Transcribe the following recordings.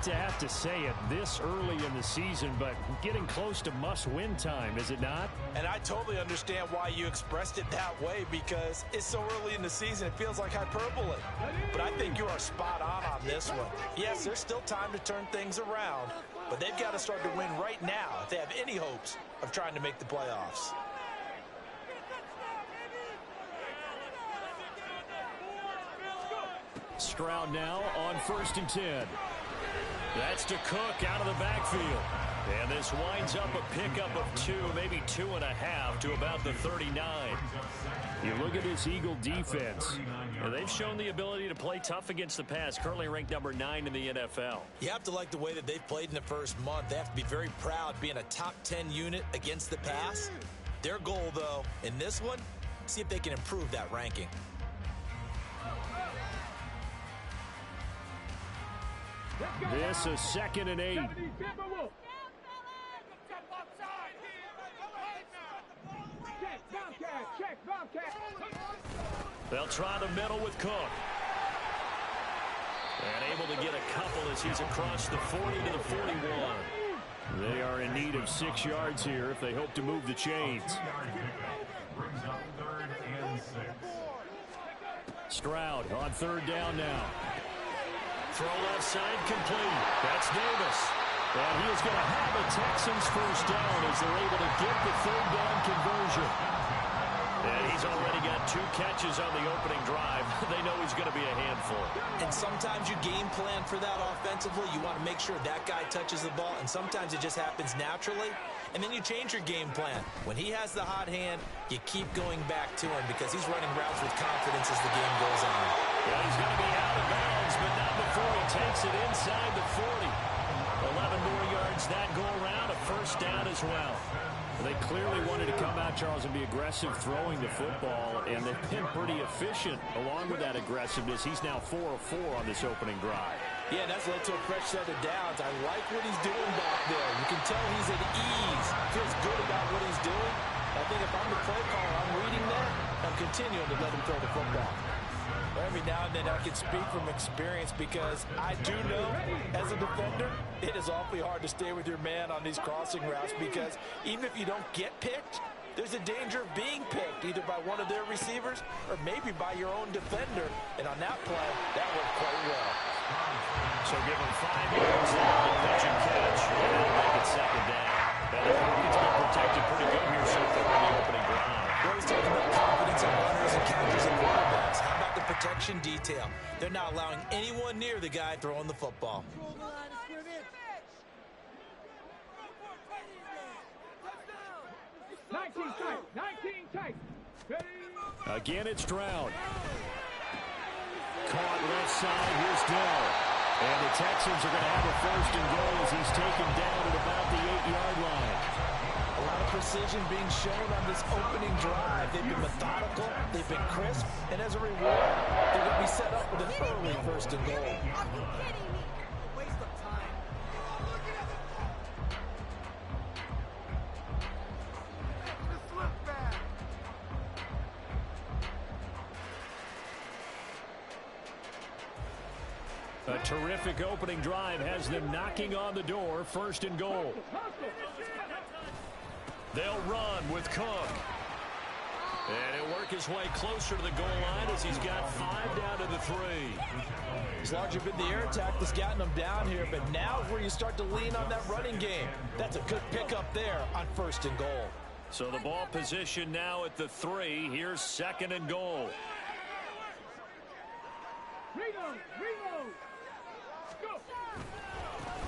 to have to say it this early in the season, but getting close to must-win time, is it not? And I totally understand why you expressed it that way, because it's so early in the season, it feels like hyperbole. But I think you are spot on this one. Yes, there's still time to turn things around, but they've got to start to win right now if they have any hopes of trying to make the playoffs. Stroud now on 1st and 10. That's to Cook out of the backfield. And this winds up a pickup of 2, maybe 2.5 to about the 39. You look at this Eagle defense. And they've shown the ability to play tough against the pass, currently ranked number 9 in the NFL. You have to like the way that they've played in the first month. They have to be very proud being a top 10 unit against the pass. Their goal, though, in this one, see if they can improve that ranking. This is 2nd and 8. They'll try the middle with Cook. And able to get a couple as he's across the 40 to the 41. They are in need of 6 yards here if they hope to move the chains. Stroud on 3rd down now. Throw left side complete. That's Davis. And he is going to have a Texans first down as they're able to get the 3rd down conversion. And he's already got 2 catches on the opening drive. They know he's going to be a handful. And sometimes you game plan for that offensively. You want to make sure that guy touches the ball. And sometimes it just happens naturally. And then you change your game plan. When he has the hot hand, you keep going back to him because he's running routes with confidence as the game goes on. Well, he's going to be out of bounds, but not before he takes it inside the 40. 11 more yards that go around, a first down as well. They clearly wanted to come out, Charles, and be aggressive throwing the football, and they've been pretty efficient along with that aggressiveness. He's now 4 of 4 on this opening drive. Yeah, that's led to a fresh set of downs. I like what he's doing back there. You can tell he's at ease. Feels good about what he's doing. I think if I'm the play caller, I'm reading that. I'm continuing to let him throw the football. Every now and then I can speak from experience because I do know as a defender, it is awfully hard to stay with your man on these crossing routes because even if you don't get picked, there's a danger of being picked either by one of their receivers or maybe by your own defender. And on that play, that worked quite well. So give him 5 yards there on catch and catch, and that'll make it 2nd down. And the pocket's been protected pretty good here so far in the opening drive. We always talk about confidence in runners and catchers and quarterbacks. How about the protection detail? They're not allowing anyone near the guy throwing the football. 19 tight. Again, it's Stroud. Caught left side. Here's Dell. And the Texans are going to have a 1st and goal as he's taken down at about the 8-yard line. A lot of precision being shown on this opening drive. They've been methodical. They've been crisp. And as a reward, they're going to be set up with an early 1st and goal. A terrific opening drive has them knocking on the door. 1st and goal. They'll run with Cook. And he'll work his way closer to the goal line as he's got 5 down to the 3. It's largely been the air attack that's gotten them down here, but now is where you start to lean on that running game. That's a good pickup there on 1st and goal. So the ball position now at the 3. Here's 2nd and goal.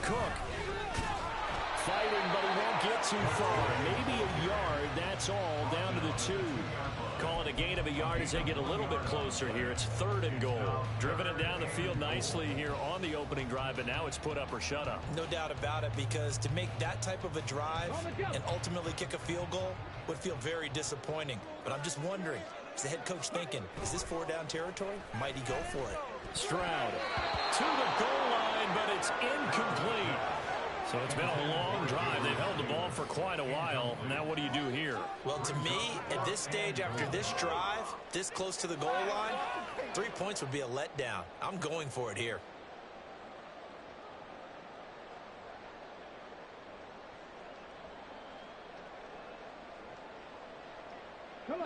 Cook fighting, but he won't get too far. Maybe a yard, that's all, down to the 2. Call it a gain of a yard as they get a little bit closer here. It's 3rd and goal. Driven it down the field nicely here on the opening drive, but now it's put up or shut up. No doubt about it, because to make that type of a drive and ultimately kick a field goal would feel very disappointing. But I'm just wondering, is the head coach thinking, is this 4-down territory? Might he go for it? Stroud to the goal line, but it's incomplete. So it's been a long drive. They've held the ball for quite a while. Now what do you do here? Well, to me, at this stage, after this drive, this close to the goal line, 3 points would be a letdown. I'm going for it here.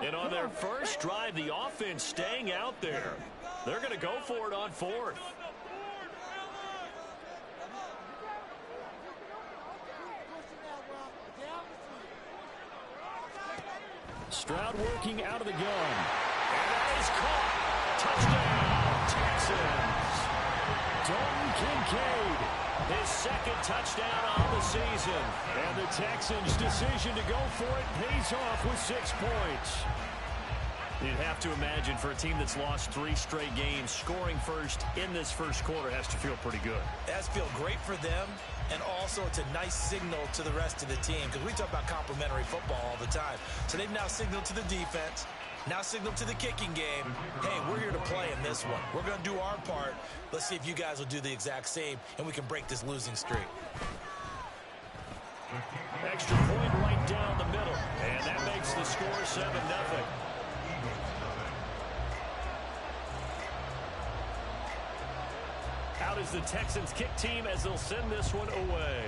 And on their first drive, the offense staying out there. They're going to go for it on fourth. Stroud working out of the gun. And that is caught. Touchdown, Texans. Dalton Kincaid, his second touchdown on the season. And the Texans' decision to go for it pays off with 6 points. You'd have to imagine for a team that's lost 3 straight games, scoring first in this first quarter has to feel pretty good. It has to feel great for them, and also it's a nice signal to the rest of the team because we talk about complementary football all the time. So they've now signaled to the defense, now signaled to the kicking game, hey, we're here to play in this one. We're going to do our part. Let's see if you guys will do the exact same, and we can break this losing streak. Extra point right down the middle, and that makes the score 7-0. Out is the Texans kick team as they'll send this one away.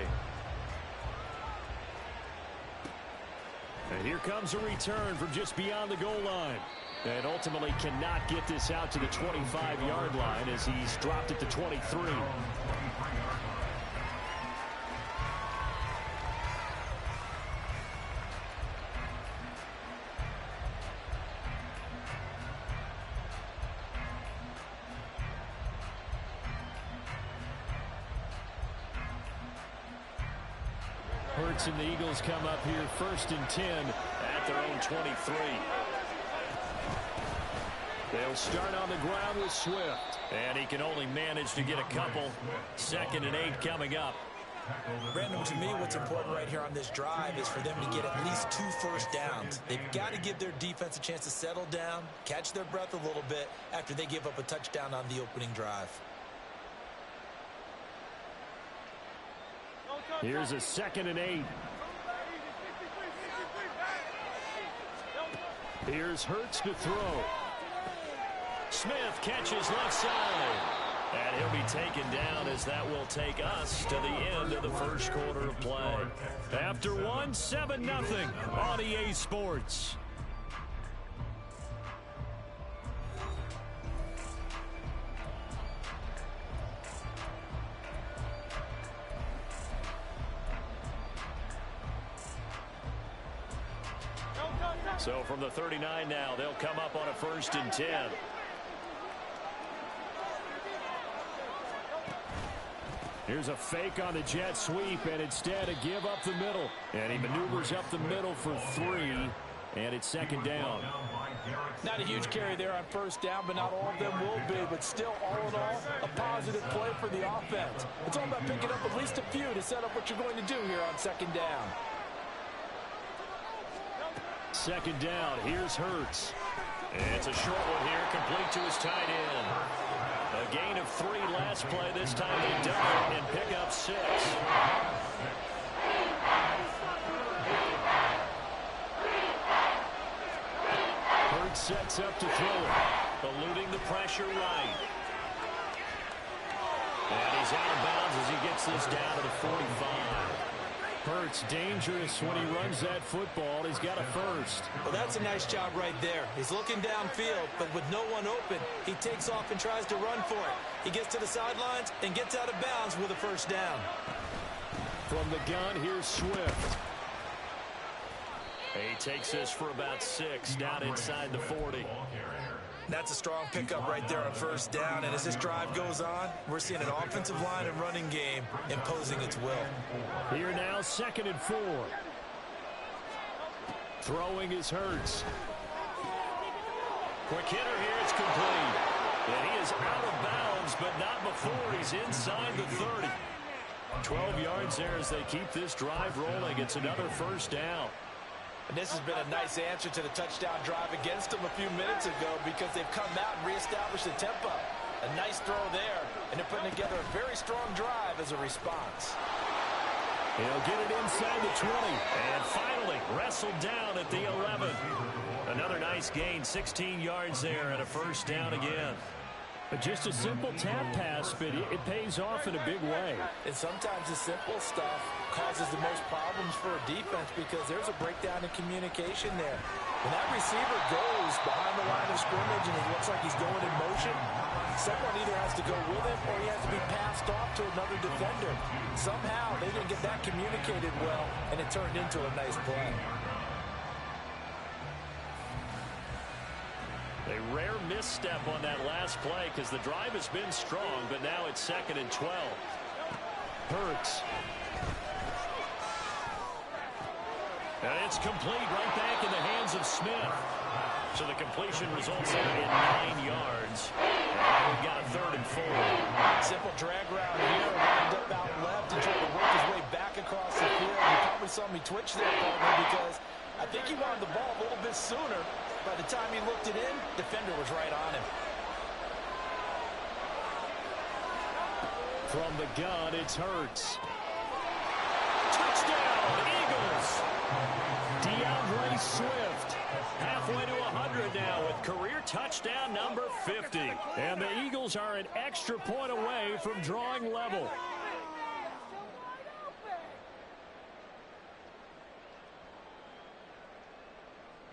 And here comes a return from just beyond the goal line. And ultimately cannot get this out to the 25-yard line as he's dropped it to 23. Hurts and the Eagles come up here 1st and 10 at their own 23. They'll start on the ground with Swift. And he can only manage to get a couple. 2nd and 8 coming up. Brandon, to me, what's important right here on this drive is for them to get at least 2 first downs. They've got to give their defense a chance to settle down, catch their breath a little bit after they give up a touchdown on the opening drive. Here's a 2nd and 8. Here's Hurts to throw. Smith catches left side. And he'll be taken down as that will take us to the end of the first quarter of play. After 1, 7-0 on EA Sports. So from the 39 now, they'll come up on a 1st and 10. Here's a fake on the jet sweep, and instead a give up the middle. And he maneuvers up the middle for 3, and it's 2nd down. Not a huge carry there on 1st down, but not all of them will be. But still, all in all, a positive play for the offense. It's all about picking up at least a few to set up what you're going to do here on 2nd down. 2nd down, here's Hurts. It's a short one here, complete to his tight end. A gain of 3 last play. This time they double and pick up 6. Hurts sets up to throw it, eluding the pressure right. And he's out of bounds as he gets this down to the 45. Hurts dangerous when he runs that football. He's got a 1st. Well, that's a nice job right there. He's looking downfield, but with no one open, he takes off and tries to run for it. He gets to the sidelines and gets out of bounds with a 1st down. From the gun, here's Swift. He takes this for about 6 down inside the 40. That's a strong pickup right there on 1st down, and as this drive goes on, we're seeing an offensive line and running game imposing its will. Here now, 2nd and 4. Throwing is Hurts. Quick hitter here, it's complete. And he is out of bounds, but not before he's inside the 30. 12 yards there as they keep this drive rolling. It's another 1st down. And this has been a nice answer to the touchdown drive against them a few minutes ago because they've come out and reestablished the tempo. A nice throw there, and they're putting together a very strong drive as a response. He'll get it inside the 20, and finally wrestled down at the 11. Another nice gain, 16 yards there, and a 1st down again. But just a simple tap pass, but it pays off in a big way. And sometimes the simple stuff causes the most problems for a defense because there's a breakdown in communication there. When that receiver goes behind the line of scrimmage and it looks like he's going in motion, someone either has to go with him or he has to be passed off to another defender. Somehow they didn't get that communicated well, and it turned into a nice play. A rare misstep on that last play because the drive has been strong, but now it's 2nd and 12. Hurts. And it's complete right back in the hands of Smith. So the completion results in 9 yards. And we've got a 3rd and 4. Simple drag route here, lined up out left and tried to work his way back across the field. You probably saw me twitch there, partner, because I think he wanted the ball a little bit sooner. By the time he looked it in, defender was right on him. From the gun, it's Hurts. Touchdown, Eagles! DeAndre Swift, halfway to 100 now with career touchdown number 50. And the Eagles are an extra point away from drawing level.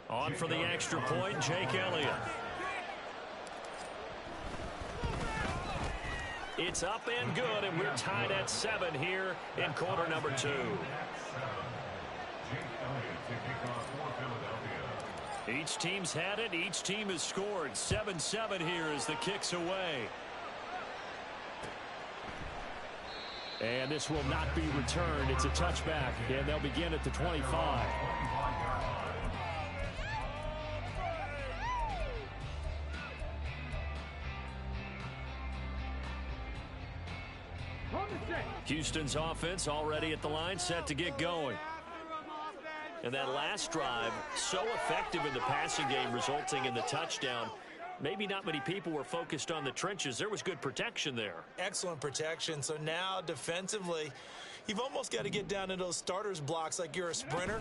On for the extra point, Jake Elliott. It's up and good, and we're tied at 7 here in quarter number 2. Each team's had it. Each team has scored. 7-7 here as the kick's away. And this will not be returned. It's a touchback, and they'll begin at the 25. Houston's offense already at the line, set to get going. And that last drive, so effective in the passing game, resulting in the touchdown. Maybe not many people were focused on the trenches. There was good protection there. Excellent protection. So now defensively, you've almost got to get down to those starters blocks like you're a sprinter.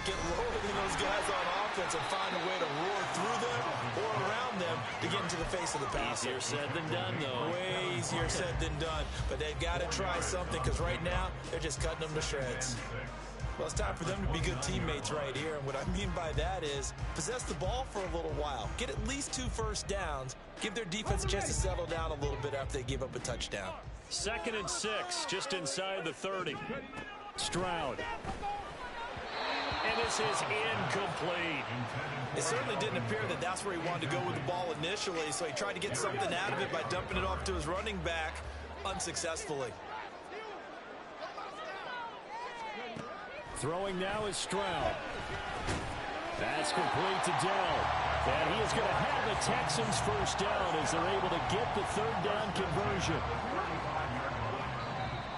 Get lower than those guys on offense and find a way to roar through them or around them to get into the face of the passer. Easier said than done, though. Way easier said than done. But they've got to try something because right now they're just cutting them to shreds. Well, it's time for them to be good teammates right here. And what I mean by that is possess the ball for a little while. Get at least 2 first downs. Give their defense a chance to settle down a little bit after they give up a touchdown. 2nd and 6, just inside the 30. Stroud. And this is incomplete. It certainly didn't appear that that's where he wanted to go with the ball initially, so he tried to get something out of it by dumping it off to his running back unsuccessfully. Throwing now is Stroud. That's complete to Dell. And he is going to have the Texans first down as they're able to get the 3rd down conversion.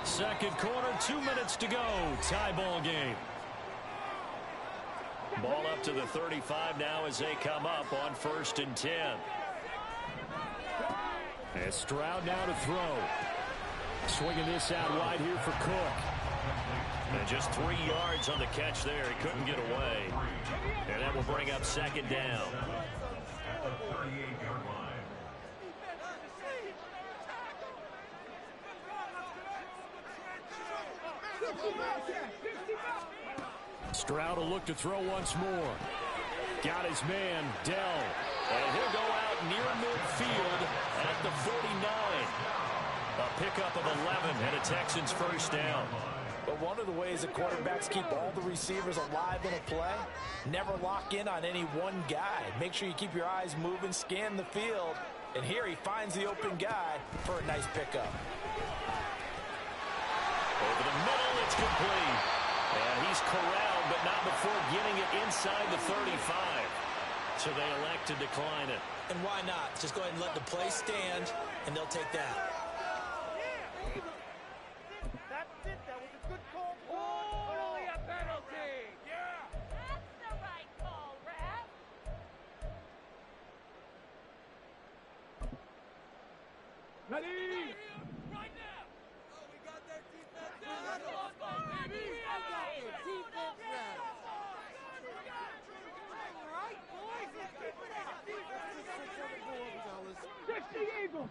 2nd quarter, 2 minutes to go. Tie ball game. Ball up to the 35 now as they come up on 1st and 10. And Stroud now to throw. Swinging this out wide here for Cook. And just 3 yards on the catch there. He couldn't get away. And that will bring up 2nd down. Stroud will look to throw once more. Got his man, Dell. And he'll go out near midfield at the 49. A pickup of 11 and a Texans first down. But one of the ways that quarterbacks keep all the receivers alive in a play, never lock in on any one guy. Make sure you keep your eyes moving, scan the field. And here he finds the open guy for a nice pickup. Over the middle, it's complete. And he's corralled, but not before getting it inside the 35. So they elect to decline it. And why not? Just go ahead and let the play stand, and they'll take that. That's it. That was a good call. But only a penalty. Yeah. That's the right call, ref. Ready? Right now. Oh, we got that defense. We got the baby. We got the defense now. All right, boys, let's keep it up. Defense is 6 Eagles.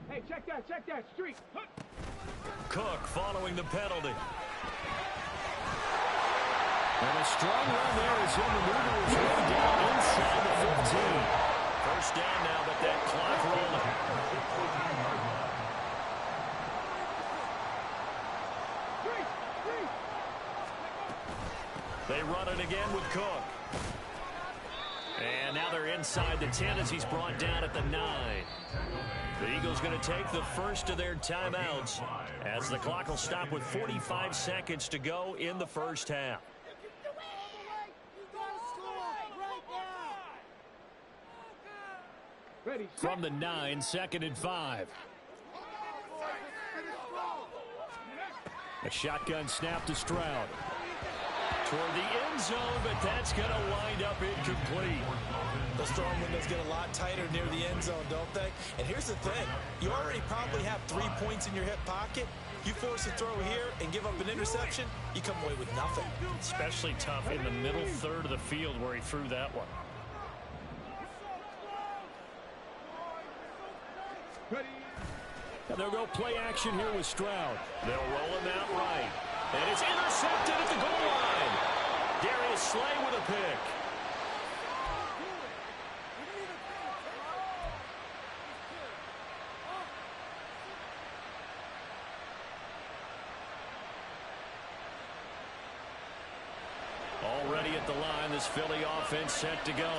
Hey, check that, street. Cook following the penalty. And a strong run there as he'll maneuver his way down inside the 15. First down now, but that clock rolling. They run it again with Cook. And now they're inside the 10 as he's brought down at the 9. The Eagles going to take the first of their timeouts as the clock will stop with 45 seconds to go in the first half. From the 9, 2nd and 5. A shotgun snap to Stroud. Toward the end zone, but that's going to wind up incomplete. Those throwing windows get a lot tighter near the end zone, don't they? And here's the thing. You already probably have 3 points in your hip pocket. You force a throw here and give up an interception, you come away with nothing. Especially tough in the middle third of the field where he threw that one. And they'll go play action here with Stroud. They'll roll him out right. And it's intercepted at the goal line. Darius Slay with a pick. Already at the line, this Philly offense set to go.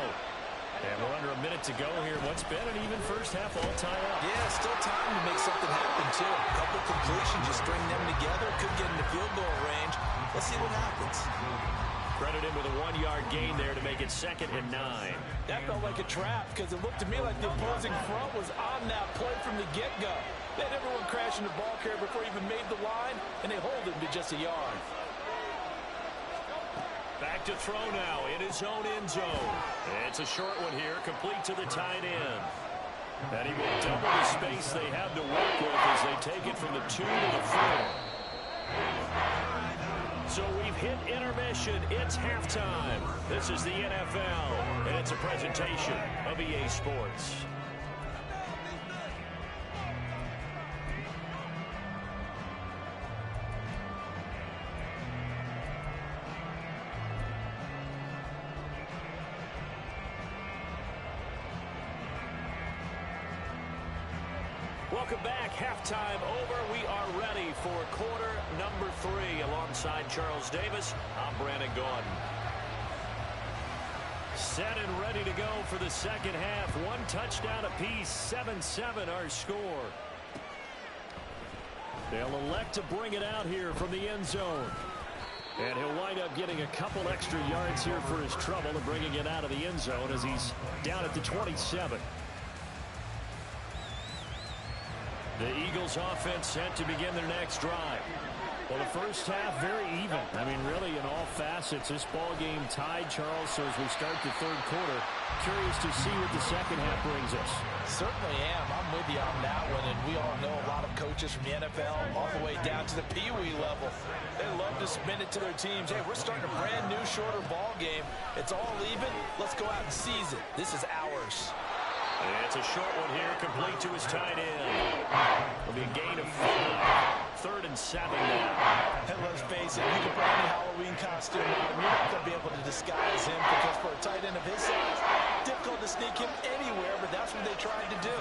And we're under a minute to go here. What's been an even first half all tie up? Yeah, still time to make something happen, too. A couple completions, just string them together. Could get into field goal range. Let's see what happens. Credited with a 1-yard gain there to make it 2nd and 9. That felt like a trap because it looked to me like the opposing front was on that play from the get-go. They had everyone crashing the ball carrier before he even made the line, and they hold him to just a yard. Back to throw now in his own end zone. It's a short one here, complete to the tight end. And he will double the space they have to work with as they take it from the 2 to the 4. So we've hit intermission. It's halftime. This is the NFL, and it's a presentation of EA Sports. Welcome back. Halftime over. We are ready for quarter number 3. Alongside Charles Davis, I'm Brandon Gordon. Set and ready to go for the second half. 1 touchdown apiece. 7-7 our score. They'll elect to bring it out here from the end zone. And he'll wind up getting a couple extra yards here for his trouble and bringing it out of the end zone as he's down at the 27. The Eagles offense set to begin their next drive. Well, the first half very even. I mean, really in all facets, this ball game tied, Charles. So as we start the third quarter, curious to see what the second half brings us. Certainly am. I'm with you on that one. And we all know a lot of coaches from the NFL all the way down to the Pee-wee level. They love to spin it to their teams. Hey, we're starting a brand new, shorter ball game. It's all even. Let's go out and seize it. This is ours. And it's a short one here, complete to his tight end. It'll be a gain of 5. 3rd and 7 now. And let's face it, you can put any Halloween costume on him. You're not going to be able to disguise him because for a tight end of his size, difficult to sneak him anywhere, but that's what they tried to do.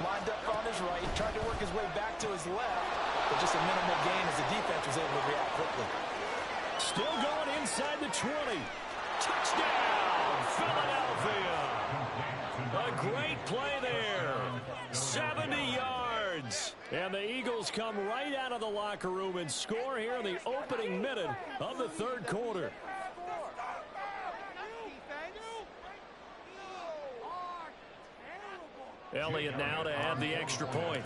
Lined up on his right, tried to work his way back to his left, but just a minimal gain as the defense was able to react quickly. Still going inside the 20. Touchdown, Philadelphia. A great play there. 70 yards. And the Eagles come right out of the locker room and score here in the opening minute of the third quarter. Elliott now to add the extra point.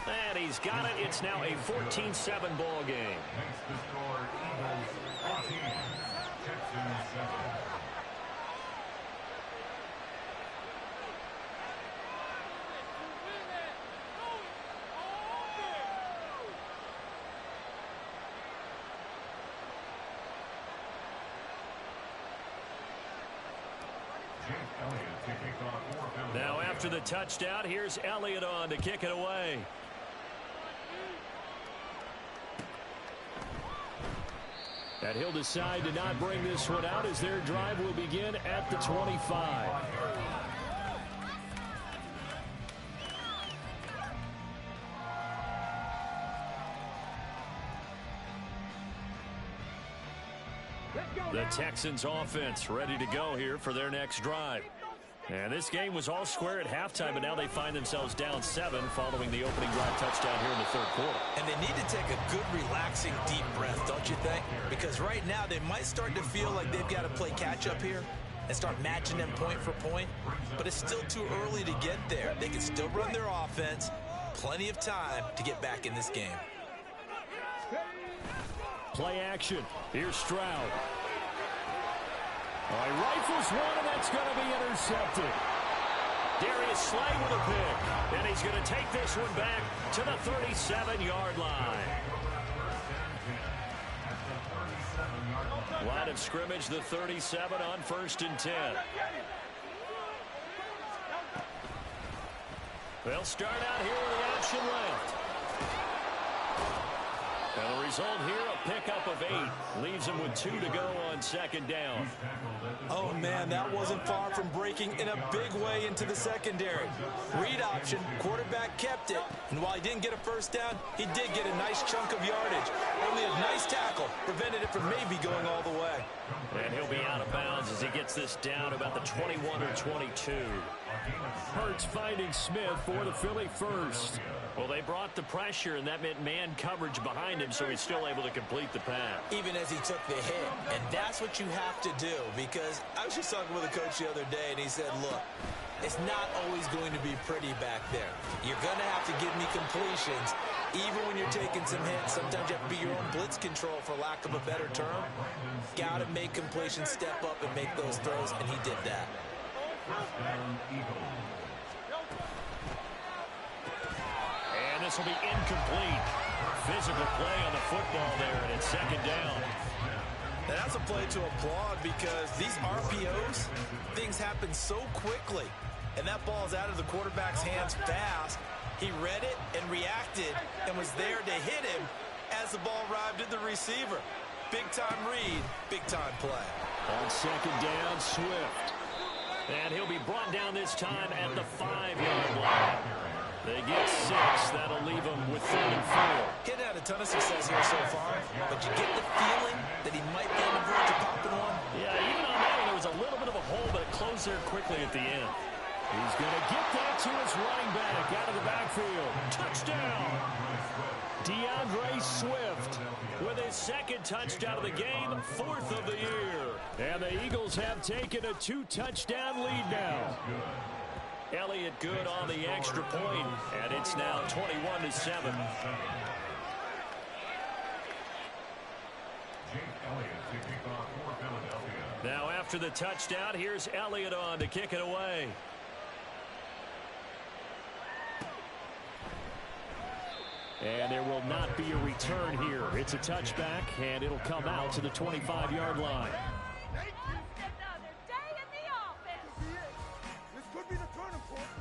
And he's got it. It's now a 14-7 ball game. Next to score, Eagles 14, Texans 7. Now after the touchdown, here's Elliott on to kick it away. And he'll decide to not bring this one out as their drive will begin at the 25. The Texans offense ready to go here for their next drive. And this game was all square at halftime, but now they find themselves down 7 following the opening drive touchdown here in the third quarter. And they need to take a good, relaxing, deep breath, don't you think? Because right now they might start to feel like they've got to play catch-up here and start matching them point for point. But it's still too early to get there. They can still run their offense. Plenty of time to get back in this game. Play action. Here's Stroud. He rifles one, and that's going to be intercepted. Darius Slay with a pick. And he's going to take this one back to the 37-yard line. Line of scrimmage, the 37 on 1st and 10. They'll start out here with the option left. And the result here, a pickup of 8. Leaves them with 2 to go on 2nd down. Oh, man, that wasn't far from breaking in a big way into the secondary. Read option, quarterback kept it. And while he didn't get a first down, he did get a nice chunk of yardage. Only a nice tackle prevented it from maybe going all the way. And he'll be out of bounds as he gets this down about the 21 or 22. Hurts finding Smith for the Philly first. Well, they brought the pressure, and that meant man coverage behind him, so he's still able to complete the pass. Even as he took the hit. And that's what you have to do, because I was just talking with a coach the other day, and he said, look, it's not always going to be pretty back there. You're going to have to give me completions. Even when you're taking some hits, sometimes you have to be your own blitz control, for lack of a better term. Got to make completions, step up, and make those throws, and he did that. And this will be incomplete. Physical play on the football there, and it's 2nd down. And that's a play to applaud, because these RPOs, things happen so quickly. And that ball's out of the quarterback's hands fast. He read it and reacted and was there to hit him as the ball arrived at the receiver. Big-time read, big-time play. On 2nd down, Swift. And he'll be brought down this time at the 5-yard line. They get 6. That'll leave him with 3rd and 4. He's had a ton of success here so far, but you get the feeling that he might be on the verge of popping one. Yeah, even on that one, there was a little bit of a hole, but it closed there quickly at the end. He's going to get that to his running back out of the backfield. Touchdown! DeAndre Swift with his 2nd touchdown of the game, 4th of the year. And the Eagles have taken a 2-touchdown lead now. Elliott good on the extra point, and it's now 21-7. Now after the touchdown, here's Elliott on to kick it away. And there will not be a return here. It's a touchback, and it'll come out to the 25-yard line. Another day in the office. This could be the turning point.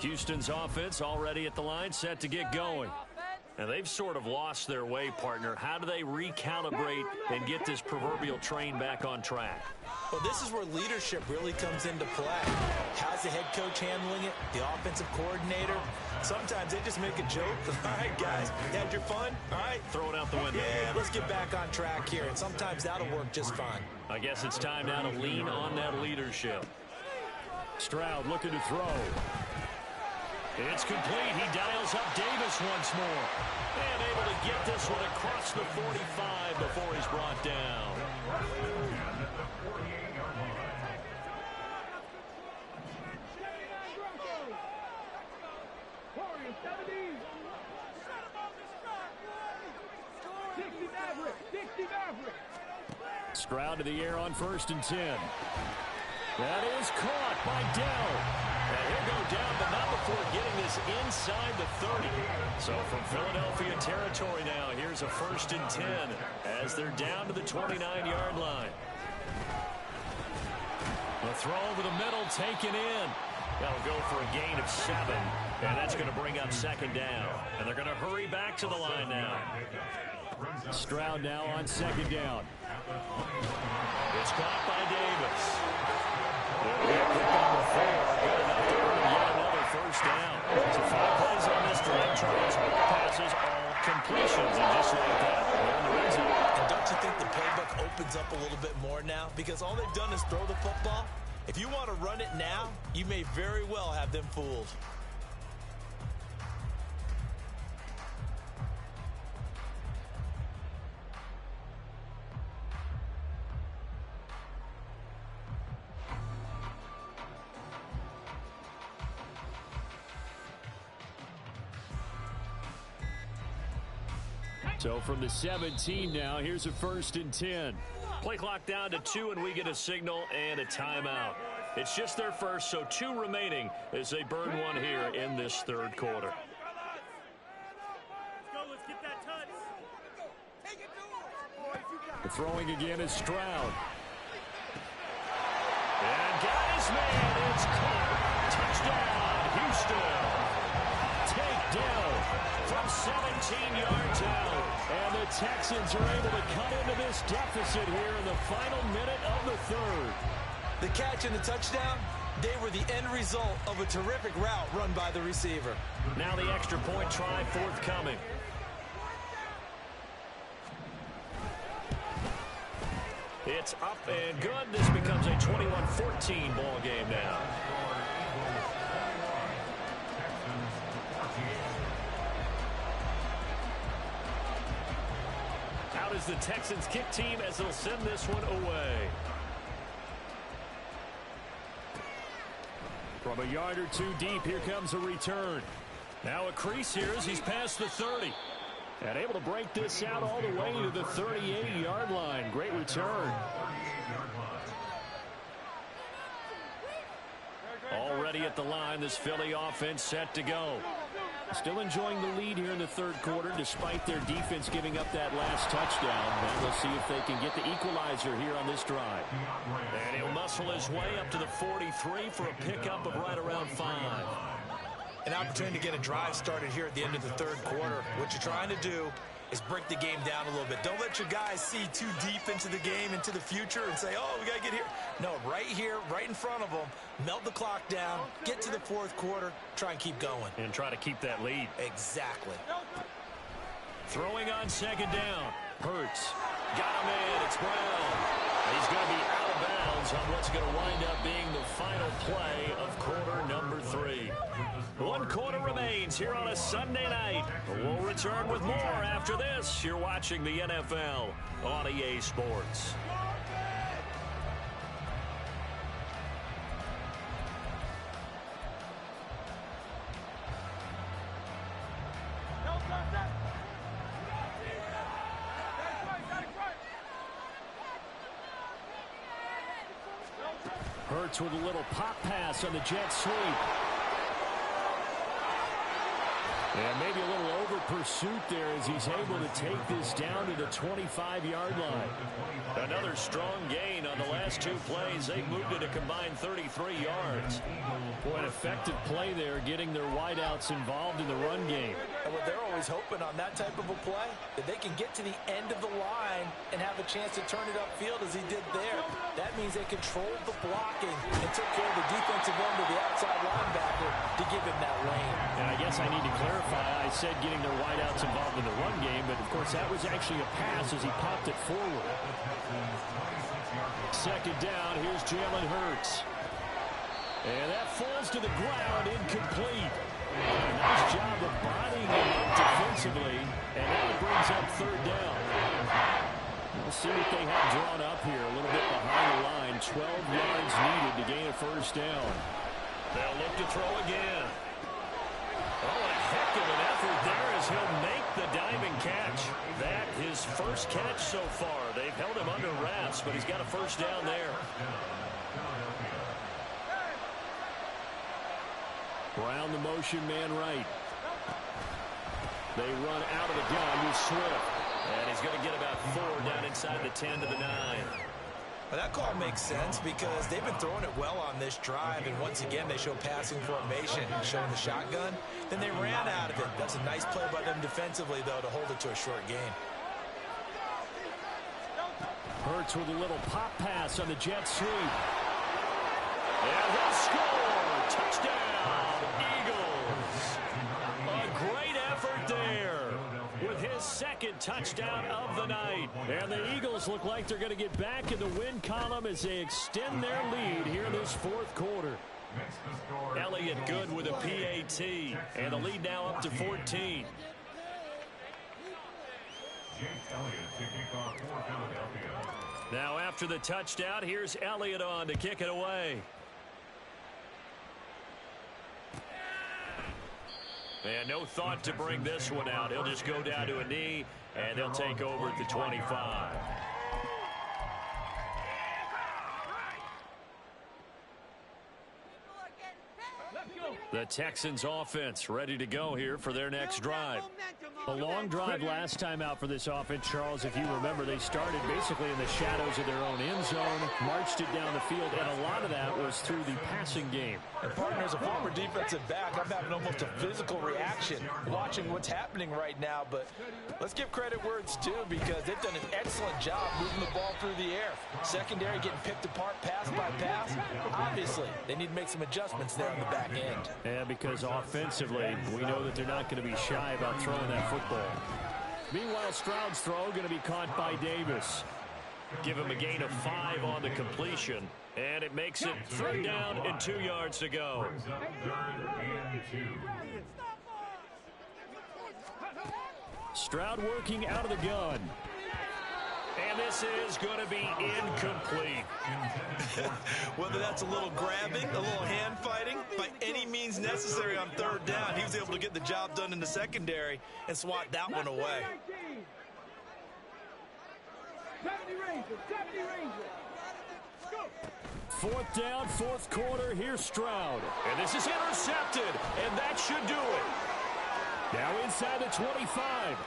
Houston's offense already at the line, set to get going. And they've sort of lost their way, partner. How do they recalibrate and get this proverbial train back on track? Well, this is where leadership really comes into play. How's the head coach handling it? The offensive coordinator? Sometimes they just make a joke. All right, guys, you had your fun? All right. Throw it out the window. Yeah, let's get back on track here. And sometimes that'll work just fine. I guess it's time now to lean on that leadership. Stroud looking to throw. It's complete. He dials up Davis once more. And able to get this one across the 45 before he's brought down. Stroud to the air on 1st and 10. That is caught by Dell. And He'll go down, but not before getting this inside the 30. So from Philadelphia territory now, here's a 1st and 10 as they're down to the 29-yard line. The throw over the middle, taken in. That'll go for a gain of 7, and that's going to bring up 2nd down. And they're going to hurry back to the line now. Stroud now on 2nd down. It's caught by Davis. They'll get pick on the 4. Good enough to earn yet another 1st down. So 5 plays on this drive. Charles passes all completions, and just like that, they're in the red zone. And don't you think the playbook opens up a little bit more now? Because all they've done is throw the football. If you want to run it now, you may very well have them fooled. So from the 17 now, here's a 1st and 10. Play clock down to 2, and we get a signal and a timeout. It's just their first, so 2 remaining as they burn one here in this 3rd quarter. The throwing again is Stroud. And got his man. It's caught. Touchdown, Houston. Takedown from 17 yards out. And the Texans are able to cut into this deficit here in the final minute of the 3rd. The catch and the touchdown, they were the end result of a terrific route run by the receiver. Now the extra point try forthcoming. It's up and good. This becomes a 21-14 ball game now. Out is the Texans kick team as they'll send this one away. From a yard or 2 deep, here comes a return. Now a crease here as he's past the 30. And able to break this out all the way to the 38-yard line. Great return. Already at the line, this Philly offense set to go. Still enjoying the lead here in the 3rd quarter despite their defense giving up that last touchdown. And we'll see if they can get the equalizer here on this drive. And he'll muscle his way up to the 43 for a pickup of right around 5. An opportunity to get a drive started here at the end of the 3rd quarter. What you're trying to do is break the game down a little bit. Don't let your guys see too deep into the game, into the future, and say, oh, we got to get here. No, right here, right in front of them, melt the clock down, get to the 4th quarter, try and keep going. And try to keep that lead. Exactly. Throwing on 2nd down. Hurts. Got him in. It's Brown. He's going to be out of bounds on what's going to wind up being the final play of quarter number 3. 1 quarter remains here on a Sunday night. We'll return with more after this. You're watching the NFL on EA Sports. Hurts with a little pop pass on the jet sweep. And maybe a little over pursuit there as he's able to take this down to the 25-yard line. Another strong gain on the last 2 plays. They've moved it a combined 33 yards. Boy, an effective play there, getting their wideouts involved in the run game. And what they're always hoping on that type of a play, that they can get to the end of the line and have a chance to turn it upfield as he did there. That means they controlled the blocking and took care of the defensive end of the outside linebacker to give him that lane. And I guess I need to clarify. I said getting their wideouts involved in the run game, but of course that was actually a pass as he popped it forward. 2nd down, here's Jalen Hurts. And that falls to the ground, incomplete. A nice job of bodying him up defensively, and now it brings up 3rd down. We'll see what they have drawn up here, a little bit behind the line. 12 yards needed to gain a 1st down. They'll look to throw again. Oh, a heck of an effort there as he'll make the diving catch. That his first catch so far. They've held him under wraps, but he's got a 1st down there. Brown the motion man right. They run out of the gun with Swift. And he's going to get about 4 down inside the 10 to the 9. Well, that call makes sense because they've been throwing it well on this drive, and once again they show passing formation, showing the shotgun. Then they ran out of it. That's a nice play by them defensively, though, to hold it to a short gain. Hurts with a little pop pass on the jet sweep. And they'll score! Touchdown, Eagles! A great effort there with his second touchdown of the night. And the Eagles look like they're going to get back in the win column as they extend their lead here in this fourth quarter. Elliott good with a PAT. And the lead now up to 14. Jake Elliott to kick off for Philadelphia. Now after the touchdown, here's Elliott on to kick it away. And no thought to bring this one out. He'll just go down to a knee, and they'll take over at the 25. The Texans offense ready to go here for their next drive. A long drive last time out for this offense, Charles. If you remember, they started basically in the shadows of their own end zone, marched it down the field, and a lot of that was through the passing game. And partner, as a former defensive back, I'm having almost a physical reaction watching what's happening right now. But let's give credit where it's due because they've done an excellent job moving the ball through the air. Secondary getting picked apart pass by pass. Obviously, they need to make some adjustments there on the back end. Yeah, because offensively, we know that they're not going to be shy about throwing that football. Meanwhile, Stroud's throw going to be caught by Davis. Give him a gain of 5 on the completion, and it makes it 3rd down and 2 yards to go. Stroud working out of the gun. And this is going to be incomplete. Whether that's a little grabbing, a little hand fighting, by any means necessary on 3rd down, he was able to get the job done in the secondary and swat that one away. 4th down, 4th quarter. Here's Stroud. And this is intercepted, and that should do it. Now inside the 25.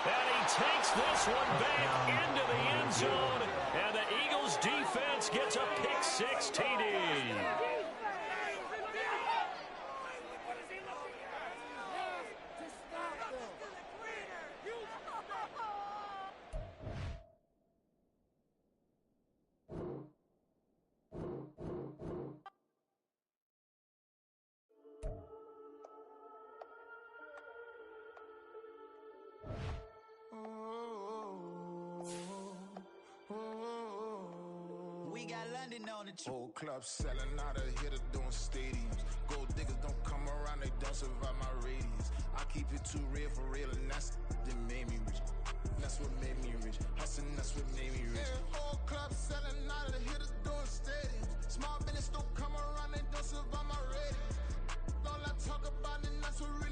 And he takes this one back into the end zone. And the Eagles defense gets a pick 6 TD. We got London on the trip. Whole club selling out of hitter doing stadiums. Gold diggers don't come around, they don't survive my radius. I keep it too real for real, and that's that made me rich. That's what made me rich. Hustling, that's what made me rich. Yeah, whole club selling out of hitters doing stadiums. Small business don't come around, they don't survive my radius. All I talk about, and that's what real.